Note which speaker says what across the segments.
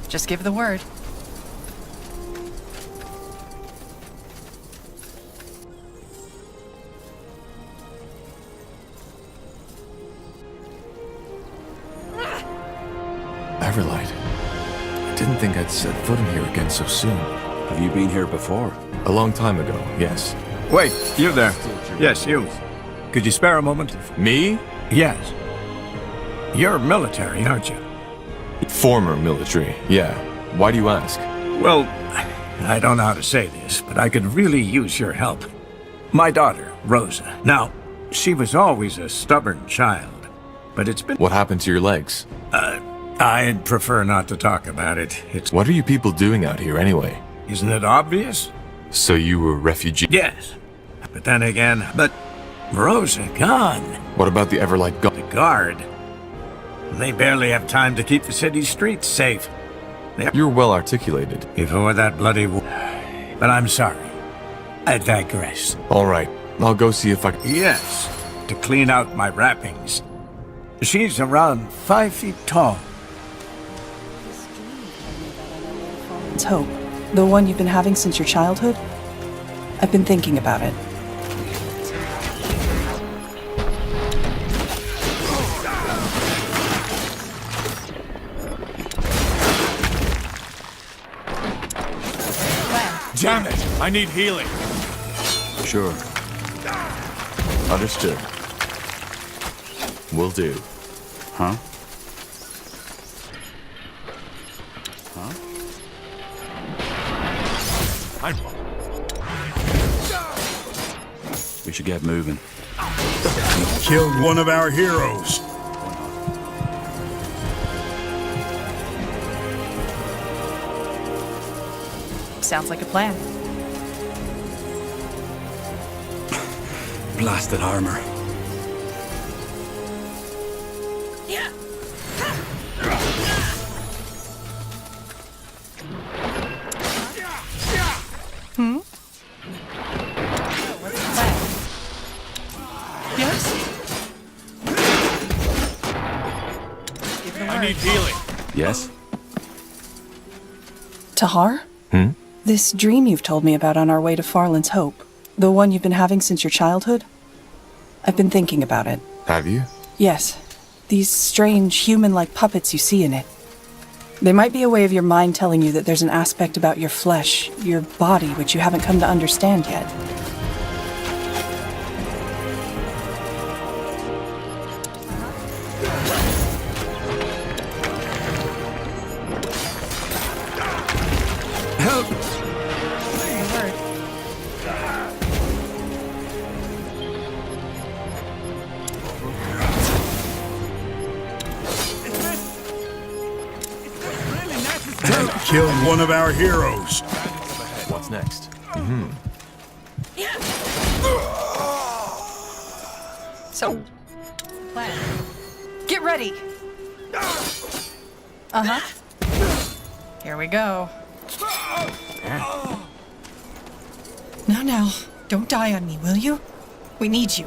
Speaker 1: Just give the word.
Speaker 2: Everlight. I didn't think I'd set foot in here again so soon.
Speaker 3: Have you been here before?
Speaker 2: A long time ago, yes.
Speaker 4: Wait, you there. Yes, you. Could you spare a moment?
Speaker 2: Me?
Speaker 4: Yes. You're military, aren't you?
Speaker 2: Former military, yeah. Why do you ask?
Speaker 4: Well, I don't know how to say this, but I could really use your help. My daughter, Rosa. Now, she was always a stubborn child, but it's been...
Speaker 2: What happened to your legs?
Speaker 4: I'd prefer not to talk about it.
Speaker 2: What are you people doing out here anyway?
Speaker 4: Isn't it obvious?
Speaker 2: So you were refugees?
Speaker 4: Yes. But then again, Rosa gone.
Speaker 2: What about the Everlight
Speaker 4: The guard. They barely have time to keep the city streets safe.
Speaker 2: You're well articulated.
Speaker 4: Before that bloody war. But I'm sorry. I digress.
Speaker 2: All right, I'll go see if I can...
Speaker 4: Yes, to clean out my wrappings. She's around 5 feet tall.
Speaker 1: It's Hope. The one you've been having since your childhood? I've been thinking about it.
Speaker 2: Damn it! I need healing!
Speaker 3: Sure.
Speaker 2: Understood. Will do.
Speaker 3: Huh? We should get moving.
Speaker 5: He killed one of our heroes.
Speaker 1: Sounds like a plan.
Speaker 3: Blasted armor.
Speaker 1: What's the plan? Yes? Give the word.
Speaker 2: I need healing.
Speaker 3: Yes?
Speaker 1: Tahar? This dream you've told me about on our way to Farland's Hope, the one you've been having since your childhood? I've been thinking about it.
Speaker 2: Have you?
Speaker 1: Yes. These strange, human-like puppets you see in it. They might be a way of your mind telling you that there's an aspect about your flesh, your body, which you haven't come to understand yet.
Speaker 4: Help!
Speaker 5: Killed one of our heroes.
Speaker 2: What's next?
Speaker 1: So, plan. Get ready! Uh-huh. Here we go. Now, don't die on me, will you? We need you.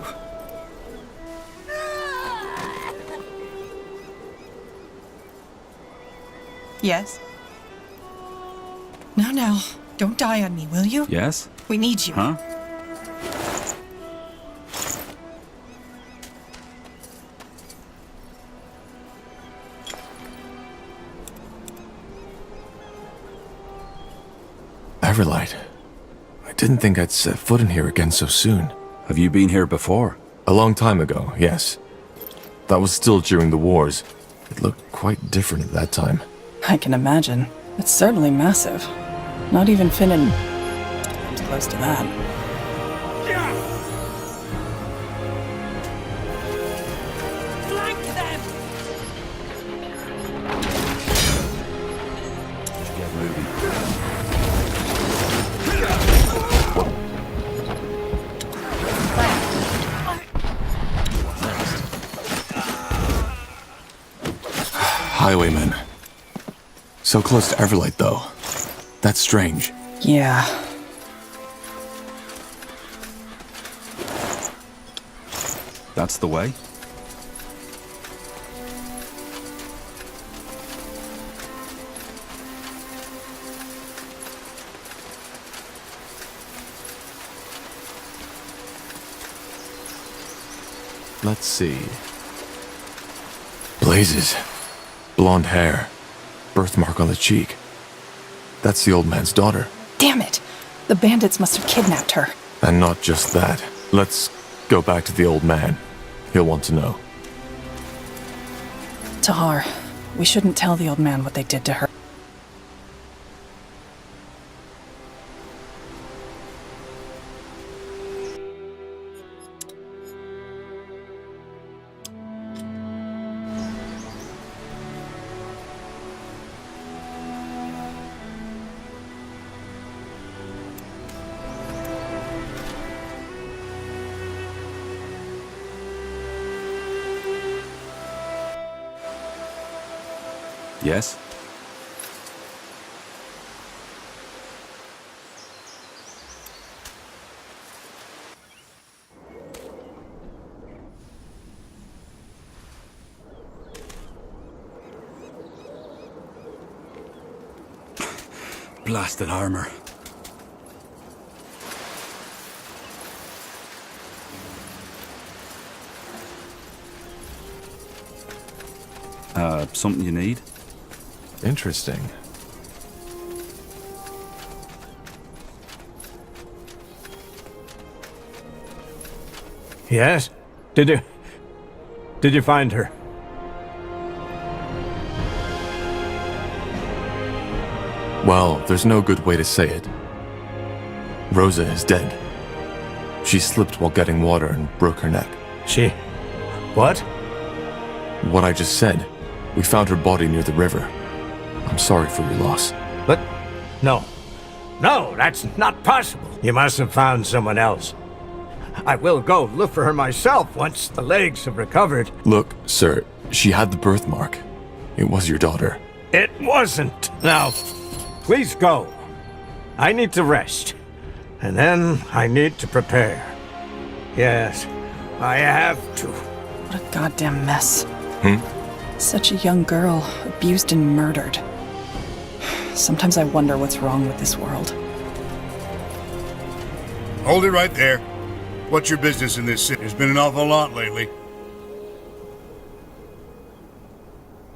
Speaker 1: Yes? Now, don't die on me, will you?
Speaker 3: Yes?
Speaker 1: We need you.
Speaker 3: Huh?
Speaker 2: Everlight. I didn't think I'd set foot in here again so soon.
Speaker 3: Have you been here before?
Speaker 2: A long time ago, yes. That was still during the wars. It looked quite different at that time.
Speaker 1: I can imagine. It's certainly massive. Not even Finnan comes close to that. Flank them!
Speaker 3: Should get moving.
Speaker 2: Highwaymen. So close to Everlight, though. That's strange.
Speaker 1: Yeah.
Speaker 3: That's the way?
Speaker 2: Let's see. Blazes. Blonde hair. Birthmark on the cheek. That's the old man's daughter.
Speaker 1: Damn it! The bandits must have kidnapped her.
Speaker 2: And not just that. Let's go back to the old man. He'll want to know.
Speaker 1: Tahar, we shouldn't tell the old man what they did to her.
Speaker 3: Yes? Blasted armor. Something you need?
Speaker 2: Interesting.
Speaker 4: Yes? Did you find her?
Speaker 2: Well, there's no good way to say it. Rosa is dead. She slipped while getting water and broke her neck.
Speaker 4: She... what?
Speaker 2: What I just said. We found her body near the river. I'm sorry for your loss.
Speaker 4: But... no. No, that's not possible. You must have found someone else. I will go look for her myself once the legs have recovered.
Speaker 2: Look, sir, she had the birthmark. It was your daughter.
Speaker 4: It wasn't. Now, please go. I need to rest. And then I need to prepare. Yes, I have to.
Speaker 1: What a goddamn mess. Such a young girl, abused and murdered. Sometimes I wonder what's wrong with this world.
Speaker 5: Hold it right there. What's your business in this city? There's been an awful lot lately.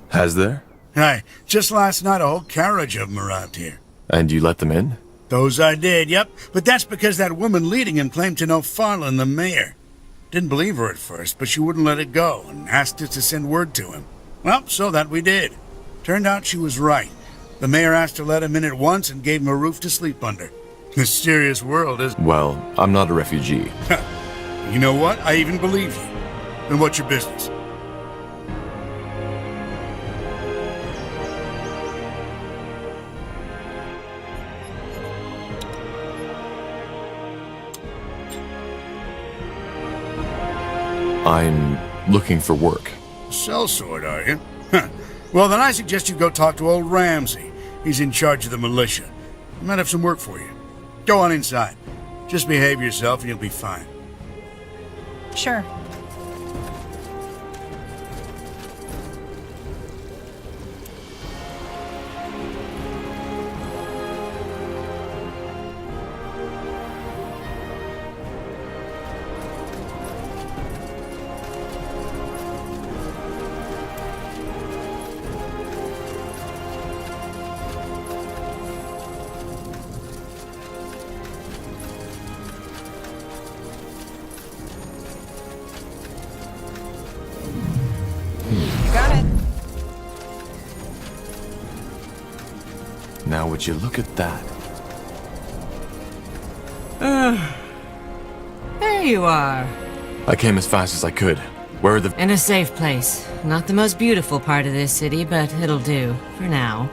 Speaker 2: Has there?
Speaker 5: Aye, just last night a whole carriage of them arrived here.
Speaker 2: And you let them in?
Speaker 5: Those I did, yep. But that's because that woman leading him claimed to know Farland, the mayor. Didn't believe her at first, but she wouldn't let it go and asked us to send word to him. Well, so that we did. Turned out she was right. The mayor asked to let him in at once and gave him a roof to sleep under. Mysterious world, isn't
Speaker 2: Well, I'm not a refugee.
Speaker 5: it? You know what? I even believe you. Then what's your business?
Speaker 2: I'm looking for work.
Speaker 5: Sellsword, are you? Huh. Well, then I suggest you go talk to old Ramsey. He's in charge of the militia. He might have some work for you. Go on inside. Just behave yourself and you'll be fine.
Speaker 1: Sure. Got it.
Speaker 2: Now would you look at that?
Speaker 6: There you are.
Speaker 2: I came as fast as I could. Where are the...
Speaker 6: In a safe place. Not the most beautiful part of this city, but it'll do. For now.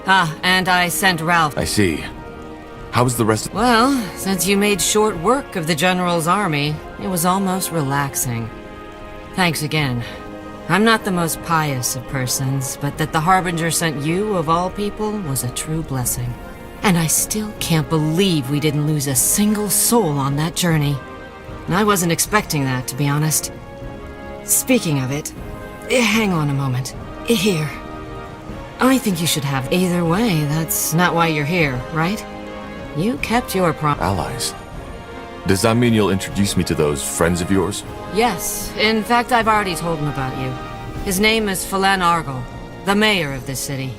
Speaker 6: Ah, and I sent Ralph.
Speaker 2: I see. How was the rest of...
Speaker 6: Well, since you made short work of the General's army, it was almost relaxing. Thanks again. I'm not the most pious of persons, but that the Harbinger sent you, of all people, was a true blessing. And I still can't believe we didn't lose a single soul on that journey. I wasn't expecting that, to be honest. Speaking of it, hang on a moment. Here. I think you should have. Either way, that's not why you're here, right? You kept your
Speaker 2: Allies? Does that mean you'll introduce me to those friends of yours?
Speaker 6: Yes. In fact, I've already told him about you. His name is Phelan Argyle, the mayor of this city.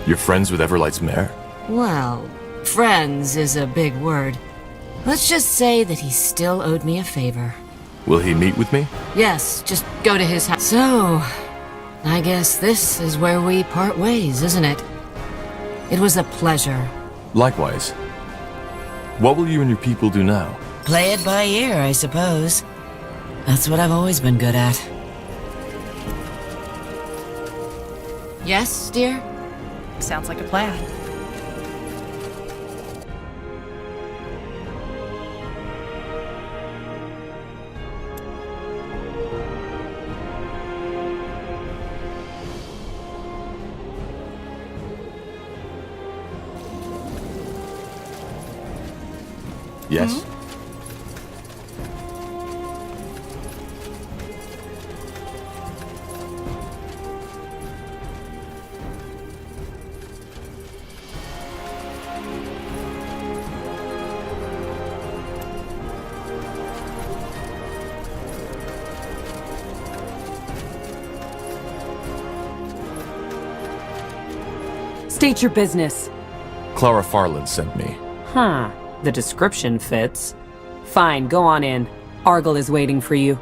Speaker 2: You're friends with Everlight's mayor?
Speaker 6: Well, friends is a big word. Let's just say that he still owed me a favor.
Speaker 2: Will he meet with me?
Speaker 6: Yes, just go to his house. So, I guess this is where we part ways, isn't it? It was a pleasure.
Speaker 2: Likewise. What will you and your people do now?
Speaker 7: Play it by ear, I suppose. That's what I've always been good at.
Speaker 6: Yes, dear?
Speaker 1: Sounds like a plan.
Speaker 2: Yes?
Speaker 8: State your business.
Speaker 2: Clara Farland sent me.
Speaker 8: Huh. The description fits. Fine, go on in. Argyle is waiting for you.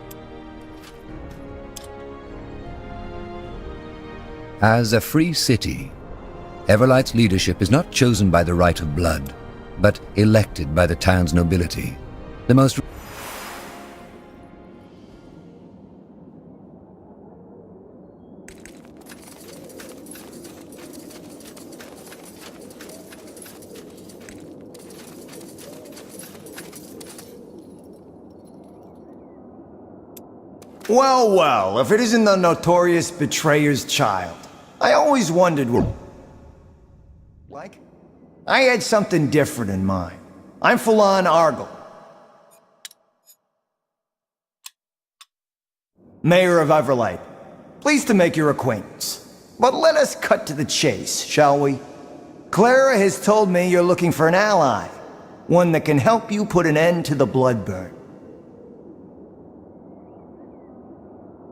Speaker 9: As a free city, Everlight's leadership is not chosen by the right of blood, but elected by the town's nobility. The most
Speaker 10: Well, well, if it isn't the notorious betrayer's child. I always wondered what... Like? I had something different in mind. I'm Phelan Argyle, Mayor of Everlight. Pleased to make your acquaintance. But let us cut to the chase, shall we? Clara has told me you're looking for an ally. One that can help you put an end to the bloodburn.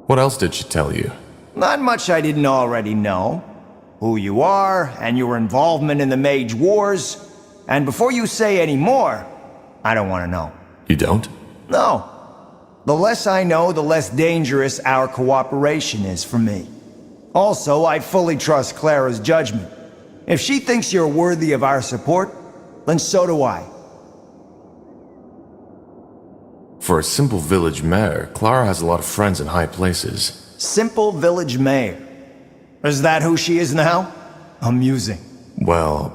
Speaker 2: What else did she tell you?
Speaker 10: Not much I didn't already know. Who you are, and your involvement in the Mage Wars. And before you say any more, I don't want to know.
Speaker 2: You don't?
Speaker 10: No. The less I know, the less dangerous our cooperation is for me. Also, I fully trust Clara's judgment. If she thinks you're worthy of our support, then so do I.
Speaker 2: For a simple village mayor, Clara has a lot of friends in high places.
Speaker 10: Simple village mayor. Is that who she is now? Amusing.
Speaker 2: Well,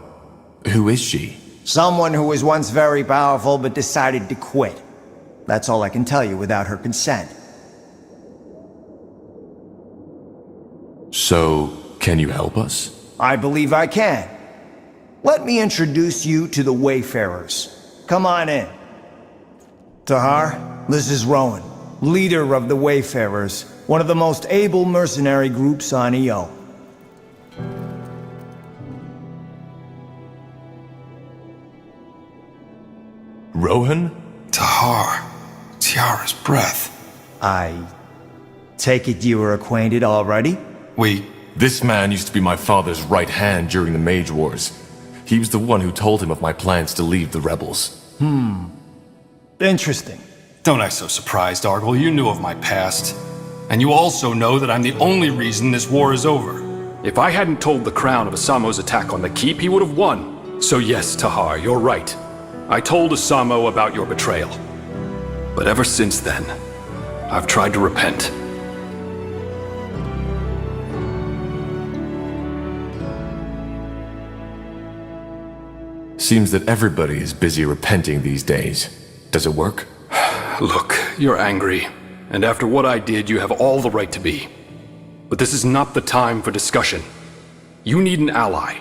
Speaker 2: who is she?
Speaker 10: Someone who was once very powerful but decided to quit. That's all I can tell you without her consent.
Speaker 2: So, can you help us?
Speaker 10: I believe I can. Let me introduce you to the Wayfarers. Come on in. Tahar, this is Rowan, leader of the Wayfarers, one of the most able mercenary groups on EO.
Speaker 2: Rohan?
Speaker 11: Tahar. Tiara's breath.
Speaker 10: I take it you were acquainted already?
Speaker 2: This man used to be my father's right hand during the Mage Wars. He was the one who told him of my plans to leave the rebels.
Speaker 10: Interesting.
Speaker 11: Don't act so surprised, Argyle. You knew of my past. And you also know that I'm the only reason this war is over.
Speaker 12: If I hadn't told the Crown of Asamo's attack on the keep, he would have won. So yes, Tahar, you're right. I told Asamo about your betrayal. But ever since then, I've tried to repent.
Speaker 2: Seems that everybody is busy repenting these days. Does it work?
Speaker 12: Look, you're angry. And after what I did, you have all the right to be. But this is not the time for discussion. You need an ally,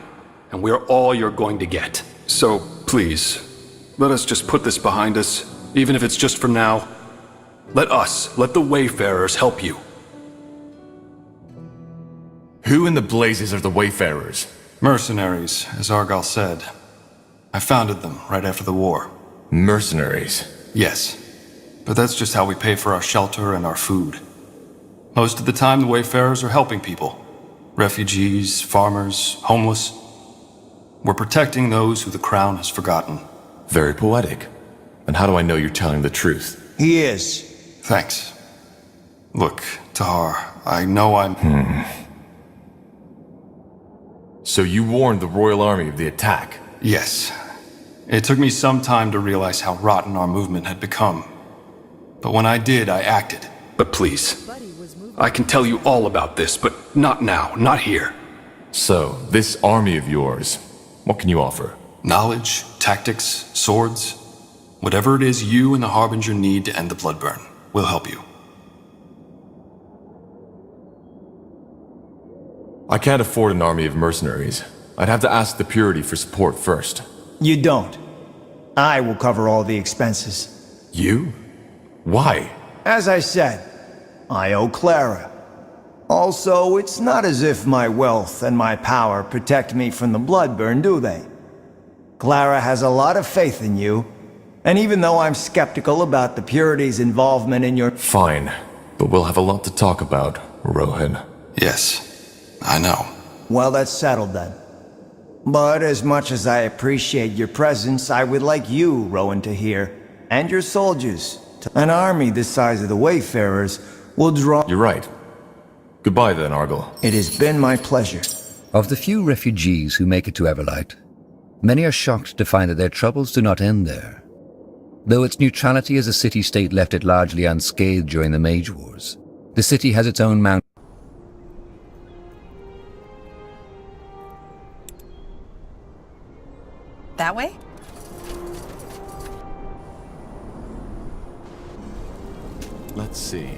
Speaker 12: and we're all you're going to get. So, please, let us just put this behind us. even if it's just for now. Let the Wayfarers help you.
Speaker 2: Who in the blazes are the Wayfarers?
Speaker 11: Mercenaries, as Argal said. I founded them right after the war.
Speaker 2: Mercenaries?
Speaker 11: Yes. But that's just how we pay for our shelter and our food. Most of the time, the Wayfarers are helping people. Refugees, farmers, homeless. We're protecting those who the Crown has forgotten.
Speaker 2: Very poetic. And how do I know you're telling the truth?
Speaker 10: He is.
Speaker 11: Thanks. Look, Tahar, I know I'm...
Speaker 2: So you warned the Royal Army of the attack?
Speaker 11: Yes. It took me some time to realize how rotten our movement had become. But when I did, I acted.
Speaker 12: But please, I can tell you all about this, but not now, not here.
Speaker 2: So, this army of yours, what can you offer?
Speaker 11: Knowledge, tactics, swords. Whatever it is you and the Harbinger need to end the Bloodburn, we'll help you.
Speaker 2: I can't afford an army of mercenaries. I'd have to ask the Purity for support first.
Speaker 10: You don't. I will cover all the expenses.
Speaker 2: You? Why?
Speaker 10: As I said, I owe Clara. Also, it's not as if my wealth and my power protect me from the Bloodburn, do they? Clara has a lot of faith in you, and even though I'm skeptical about the Purity's involvement in your—
Speaker 2: Fine, but we'll have a lot to talk about, Rohan.
Speaker 11: Yes, I know.
Speaker 10: Well, that's settled then. But as much as I appreciate your presence, I would like you, Rowan, to hear, and your soldiers. An army this size of the Wayfarers will draw—
Speaker 2: You're right. Goodbye then, Argal.
Speaker 10: It has been my pleasure.
Speaker 9: Of the few refugees who make it to Everlight, many are shocked to find that their troubles do not end there. Though its neutrality as a city-state left it largely unscathed during the Mage Wars, the city has its own mountain.
Speaker 1: That way?
Speaker 2: Let's see.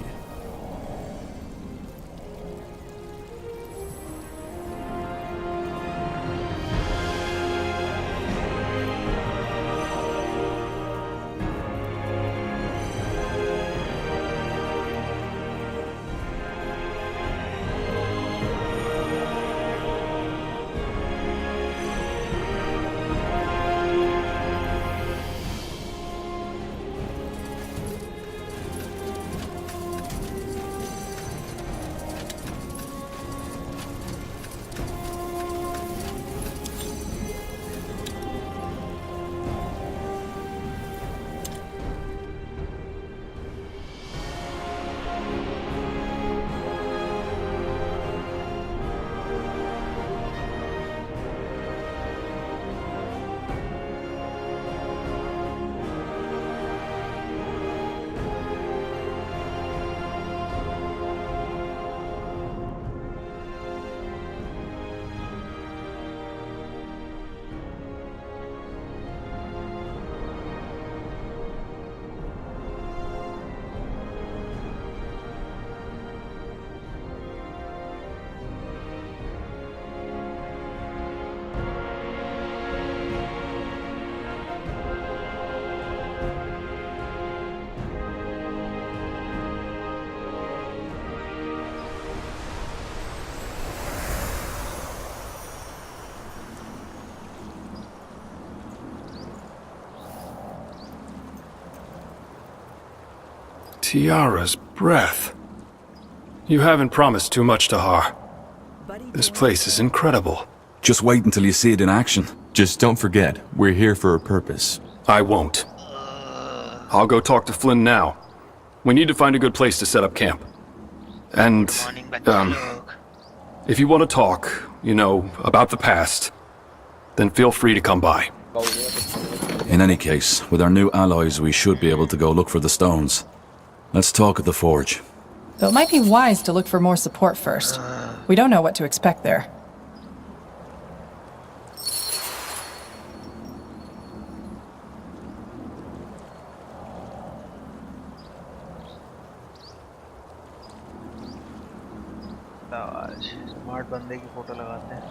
Speaker 12: Tiara's breath. You haven't promised too much, Tahar. This place is incredible.
Speaker 3: Just wait until you see it in action.
Speaker 2: Just don't forget, we're here for a purpose.
Speaker 12: I won't. I'll go talk to Flynn now. We need to find a good place to set up camp. And, if you want to talk, you know, about the past, then feel free to come by.
Speaker 3: In any case, with our new allies, we should be able to go look for the stones. Let's talk at the forge.
Speaker 1: Though it might be wise to look for more support first. We don't know what to expect there.
Speaker 13: Smart बंदे की photo लगाते हैं।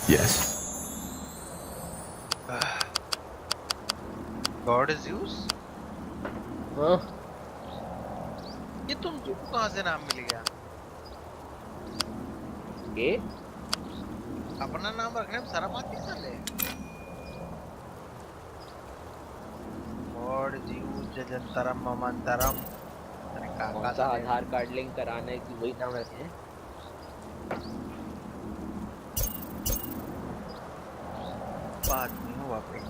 Speaker 2: Yes?
Speaker 13: God is use
Speaker 14: हाँ
Speaker 13: ये तुमको कहाँ से नाम मिल गया?
Speaker 14: ये
Speaker 13: अपना नाम रखने में शर्म आती है साले। God is use Jajantaram Mamantaram. अरे
Speaker 14: कौन सा आधार कार्ड लिंक कराना है कि वही नाम रखे हैं?
Speaker 13: बात नहीं हुआ पे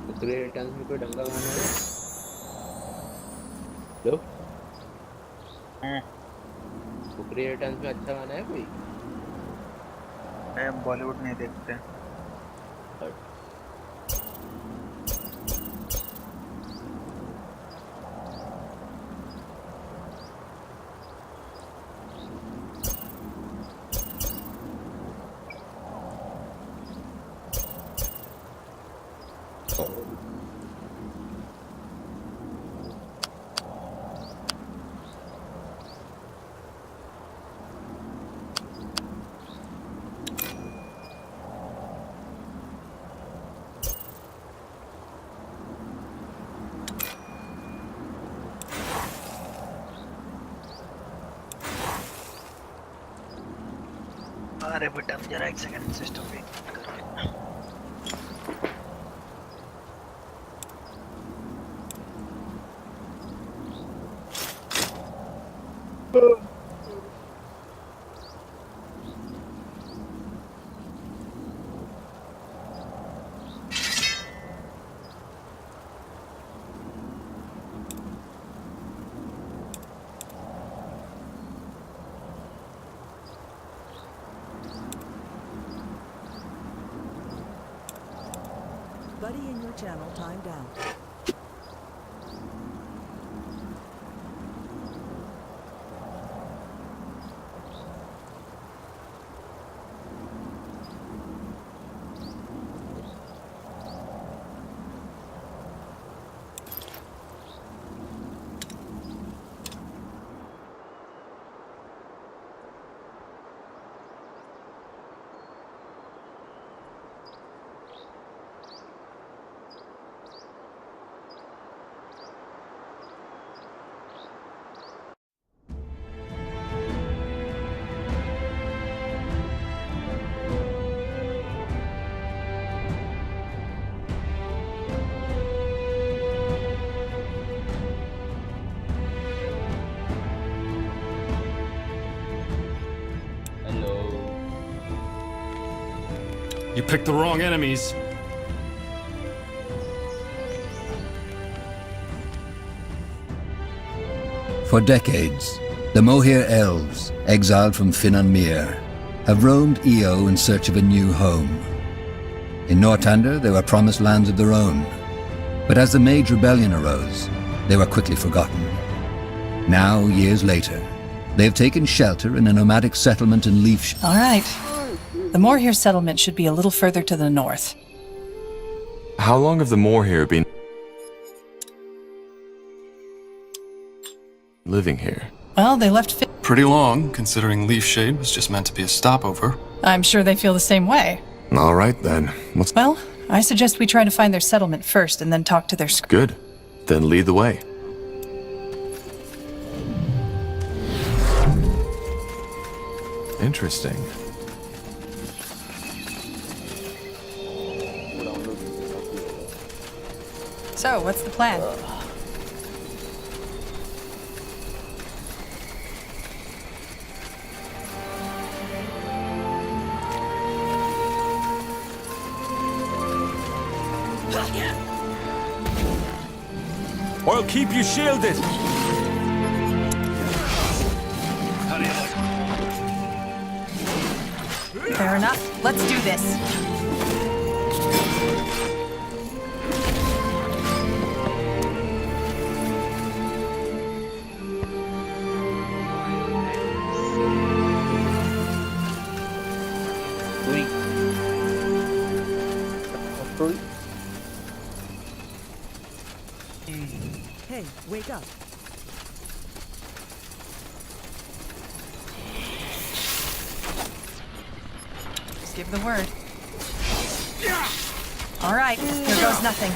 Speaker 14: कुकरी रिटर्न्स में कोई डंगा गाना है? लो कुकरी रिटर्न्स में अच्छा गाना है कोई?
Speaker 13: हम बॉलीवुड नहीं देखते। अरे बेटा जरा एक सेकंड सिस्टम पे
Speaker 15: Buddy in your channel timed out.
Speaker 12: You picked the wrong enemies.
Speaker 9: For decades, the Mohir elves, exiled from Finan Mir, have roamed Io in search of a new home. In Nortander, they were promised lands of their own. But as the Mage Rebellion arose, they were quickly forgotten. Now, years later, they have taken shelter in a nomadic settlement in Leaf.
Speaker 1: All right. The Moorhere settlement should be a little further to the north.
Speaker 2: How long have the Moorhere been living here?
Speaker 1: Well, they left
Speaker 11: Pretty long, considering Leaf Shade was just meant to be a stopover.
Speaker 1: I'm sure they feel the same way.
Speaker 2: All right, then. Let's...
Speaker 1: Well, I suggest we try to find their settlement first and then talk to their...
Speaker 2: Good. Then lead the way. Interesting.
Speaker 1: So, what's the plan?
Speaker 12: I'll keep you shielded.
Speaker 1: Fair enough. Let's do this.
Speaker 15: Hey, wake up.
Speaker 1: Just give the word. All right, here goes nothing.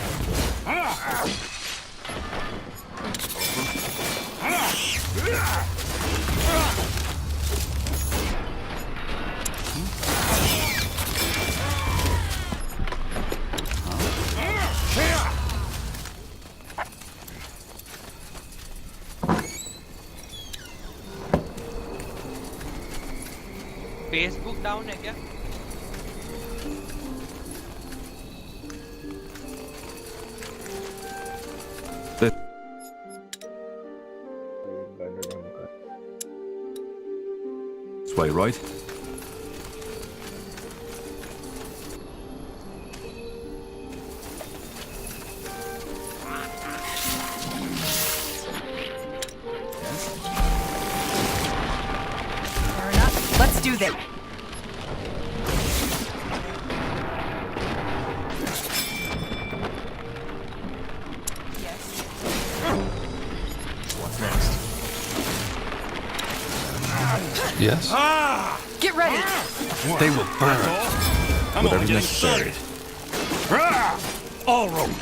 Speaker 13: Facebook down है क्या?
Speaker 3: This way, right?
Speaker 1: Fair enough. Let's do this.
Speaker 2: Yes?
Speaker 1: Get ready.
Speaker 2: They will burn.
Speaker 12: I'm
Speaker 2: Whatever
Speaker 12: only getting
Speaker 2: necessary.
Speaker 12: started. All room.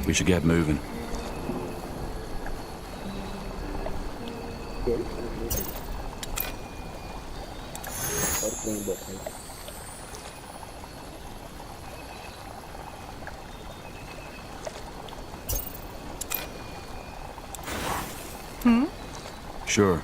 Speaker 3: We should get moving. Sure.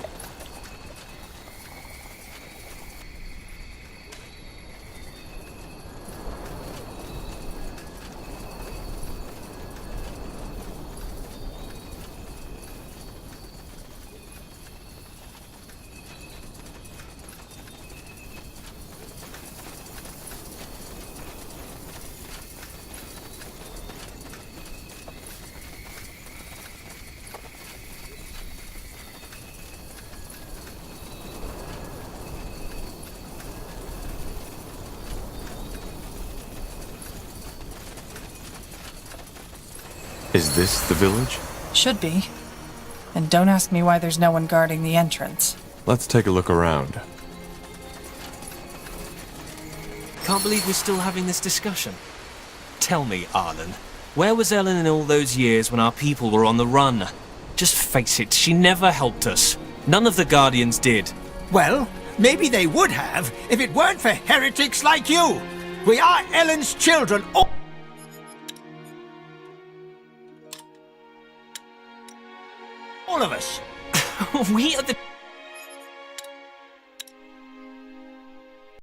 Speaker 2: Is this the village?
Speaker 1: Should be. And don't ask me why there's no one guarding the entrance.
Speaker 2: Let's take a look around.
Speaker 16: Can't believe we're still having this discussion. Tell me, Arlen, where was Ellen in all those years when our people were on the run? Just face it, she never helped us. None of the Guardians did.
Speaker 17: Well, maybe they would have if it weren't for heretics like you. We are Ellen's children. All of us.
Speaker 16: We are the